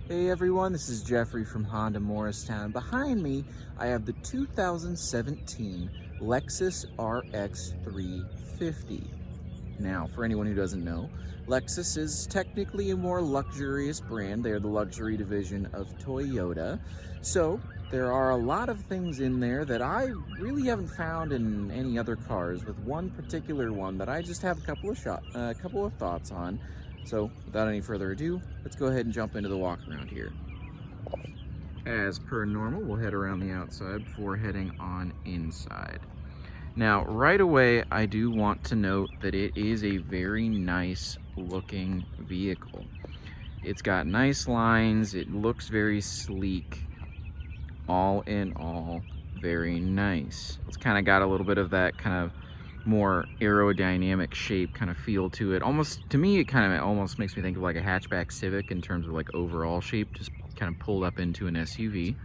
Hey everyone, this is Jeffrey from Honda Morristown. Behind me, I have the 2017 Lexus RX 350. Now, for anyone who doesn't know, Lexus is technically a more luxurious brand. They're the luxury division of Toyota. So, there are a lot of things in there that I really haven't found in any other cars, with one particular one that I just have a couple of thoughts on. So, without any further ado, let's go ahead and jump into the walk around here. As per normal, we'll head around the outside before heading on inside. Now, right away, I do want to note that it is a very nice looking vehicle. It's got nice lines, it looks very sleek. All in all, very nice. It's kind of got a little bit of that kind of more aerodynamic shape kind of feel to it. Almost, to me, it kind of almost makes me think of like a hatchback Civic in terms of like overall shape, just kind of pulled up into an SUV. It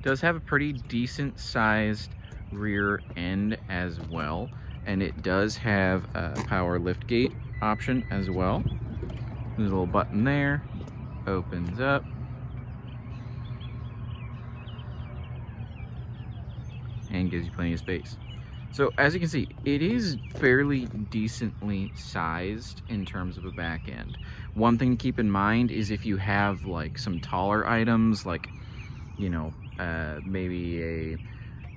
does have a pretty decent sized rear end as well, and it does have a power lift gate option as well. There's a little button there, opens up. And gives you plenty of space. So as you can see, it is fairly decently sized in terms of a back end. One thing to keep in mind is if you have like some taller items, like, you know, maybe a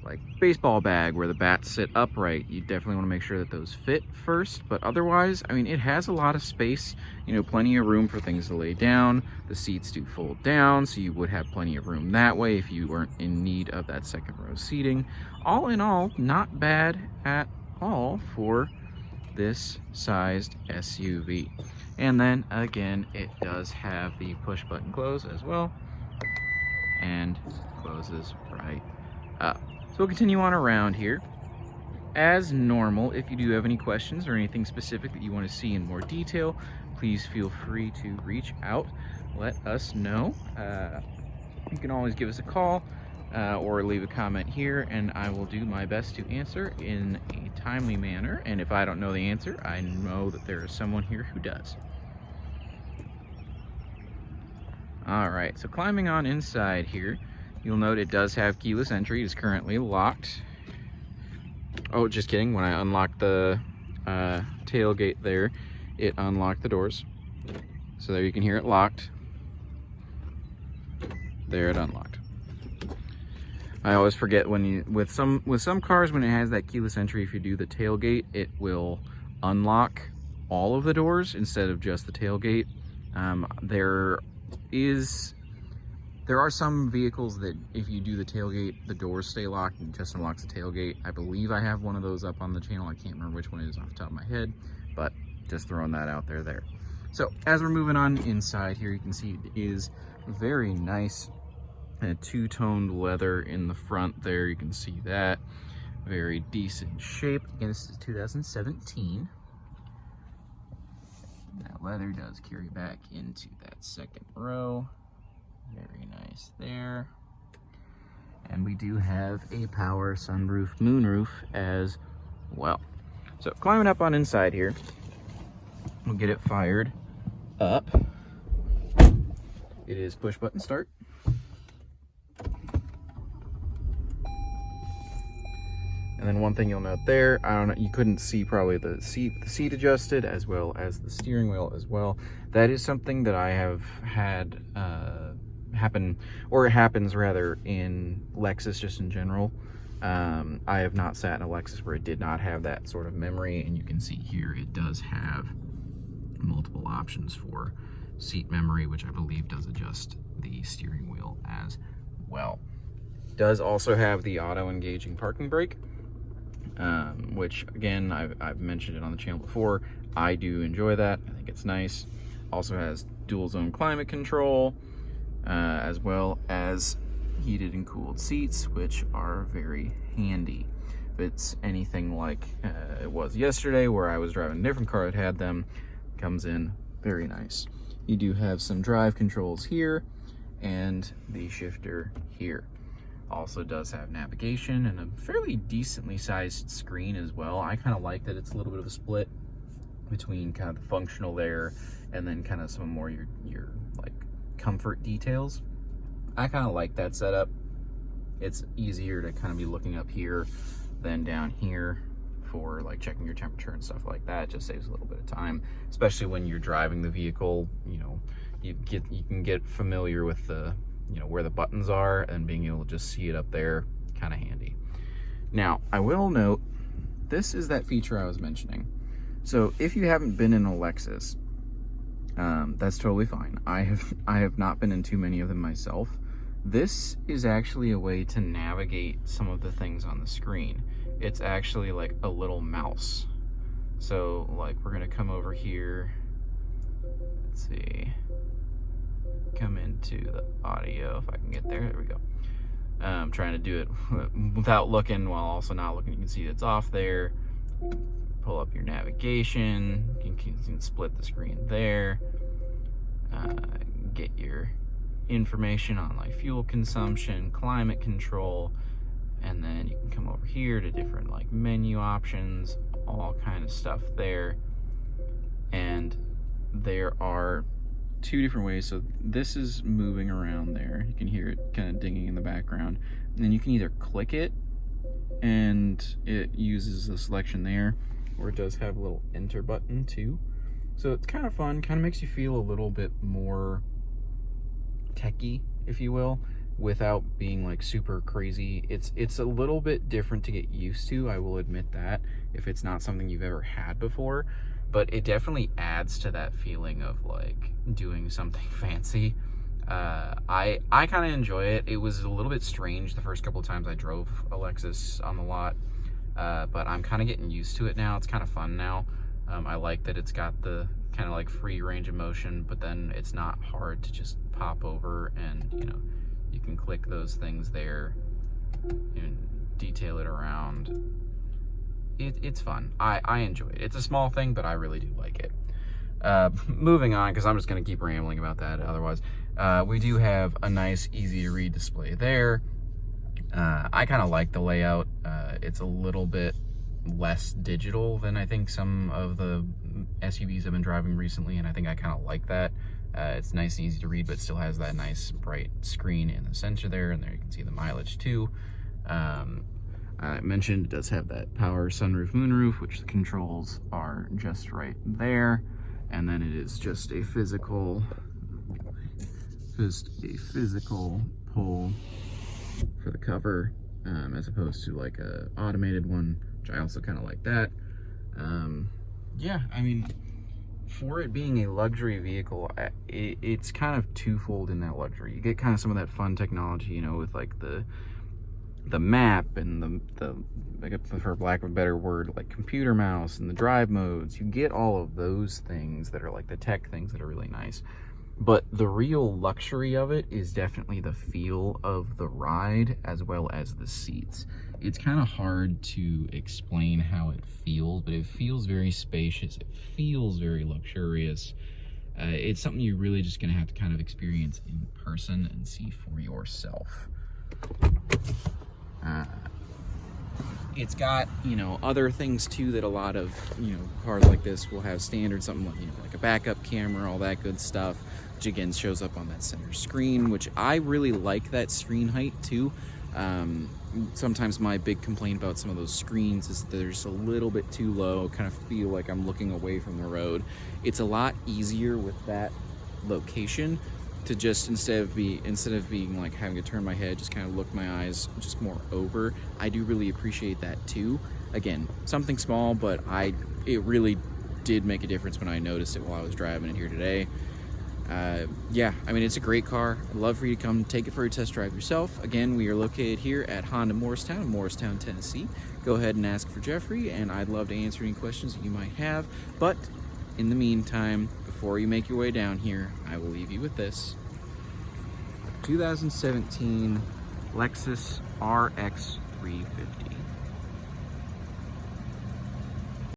like baseball bag where the bats sit upright, you definitely want to make sure that those fit first. But otherwise, I mean, it has a lot of space, you know, plenty of room for things to lay down. The seats do fold down, so you would have plenty of room that way if you weren't in need of that second row seating. All in all, not bad at all for this sized SUV. And then again, it does have the push button close as well, and closes right up. So we'll continue on around here. As normal, if you do have any questions or anything specific that you want to see in more detail, please feel free to reach out. Let us know. You can always give us a call or leave a comment here, and I will do my best to answer in a timely manner. And if I don't know the answer, I know that there is someone here who does. All right, so climbing on inside here, you'll note it does have keyless entry. It is currently locked. Oh, just kidding. When I unlocked the tailgate there, it unlocked the doors. So there you can hear it locked. There it unlocked. I always forget when you, with some cars, when it has that keyless entry, if you do the tailgate, it will unlock all of the doors instead of just the tailgate. There are some vehicles that if you do the tailgate, the doors stay locked and just unlocks the tailgate. I believe I have one of those up on the channel. I can't remember which one it is off the top of my head, but just throwing that out there. So as we're moving on inside here, you can see it is very nice. Two-toned leather in the front there. You can see that. Very decent shape. Again, this is 2017. That leather does carry back into that second row. Very nice there. And we do have a power sunroof, moonroof as well. So climbing up on inside here, we'll get it fired up. It is push button start. And then one thing you'll note there, I don't know, you couldn't see probably the seat adjusted as well as the steering wheel as well. That is something that I have had happen, or it happens rather, in Lexus just in general. I have not sat in a Lexus where it did not have that sort of memory, and you can see here it does have multiple options for seat memory, which I believe does adjust the steering wheel as well. It does also have the auto engaging parking brake, which again, I've mentioned it on the channel before. I do enjoy that. I think it's nice. Also has dual zone climate control, as well as heated and cooled seats, which are very handy. If it's anything like it was yesterday where I was driving a different car that had them, comes in very nice. You do have some drive controls here and the shifter here. Also does have navigation and a fairly decently sized screen as well. I kind of like that it's a little bit of a split between kind of the functional there and then kind of some more your like comfort details. I kind of like that setup. It's easier to kind of be looking up here than down here for like checking your temperature and stuff like that. It just saves a little bit of time, especially when you're driving the vehicle. You know, you can get familiar with the, you know, where the buttons are, and being able to just see it up there, kind of handy. Now, I will note, this is that feature I was mentioning. So if you haven't been in a Lexus, that's totally fine. I have not been in too many of them myself. This is actually a way to navigate some of the things on the screen. It's actually like a little mouse. So like, we're gonna come over here, let's see, come into the audio if I can get there. There we go. I'm trying to do it without looking, while also not looking. You can see it's off there. Pull up your navigation. You can split the screen there. Get your information on like fuel consumption, climate control, and then you can come over here to different like menu options, all kind of stuff there. And there are two different ways. So this is moving around there. You can hear it kind of dinging in the background. And then you can either click it and it uses the selection there, or it does have a little enter button too. So it's kind of fun, kind of makes you feel a little bit more techy, if you will, without being like super crazy. It's a little bit different to get used to, I will admit that, if it's not something you've ever had before. But it definitely adds to that feeling of like doing something fancy. I kind of enjoy it. It was a little bit strange the first couple of times I drove a Lexus on the lot, but I'm kind of getting used to it now. It's kind of fun now. I like that it's got the kind of like free range of motion, but then it's not hard to just pop over, and you know, you can click those things there and detail it around. It's fun. I enjoy it. It's a small thing, but I really do like it. Moving on, because I'm just going to keep rambling about that otherwise. We do have a nice, easy to read display there. I kind of like the layout. It's a little bit less digital than I think some of the SUVs I've been driving recently, and I think I kind of like that. It's nice and easy to read, but still has that nice bright screen in the center there, and there you can see the mileage too. I mentioned it does have that power sunroof, moonroof, which the controls are just right there. And then it is just a physical pull for the cover, as opposed to like a automated one, which I also kind of like that. Yeah, I mean, for it being a luxury vehicle, it's kind of twofold in that luxury. You get kind of some of that fun technology, you know, with like the map and the like, for lack of a better word, like computer mouse and the drive modes. You get all of those things that are like the tech things that are really nice. But the real luxury of it is definitely the feel of the ride, as well as the seats. It's kind of hard to explain how it feels, but it feels very spacious. It feels very luxurious. It's something you're really just gonna have to kind of experience in person and see for yourself. It's got, you know, other things too that a lot of, you know, cars like this will have standard, something like, you know, like a backup camera, all that good stuff, which again shows up on that center screen, which I really like that screen height too. Sometimes my big complaint about some of those screens is that they're just a little bit too low, kind of feel like I'm looking away from the road. It's a lot easier with that location to just, instead of being like having to turn my head, just kind of look my eyes just more over. I do really appreciate that too. Again, something small, but it really did make a difference when I noticed it while I was driving it here today. Yeah, I mean, it's a great car. I'd love for you to come take it for a test drive yourself. Again, we are located here at Honda Morristown, Morristown, Tennessee. Go ahead and ask for Jeffrey, and I'd love to answer any questions that you might have. But in the meantime, before you make your way down here, I will leave you with this 2017 Lexus RX 350.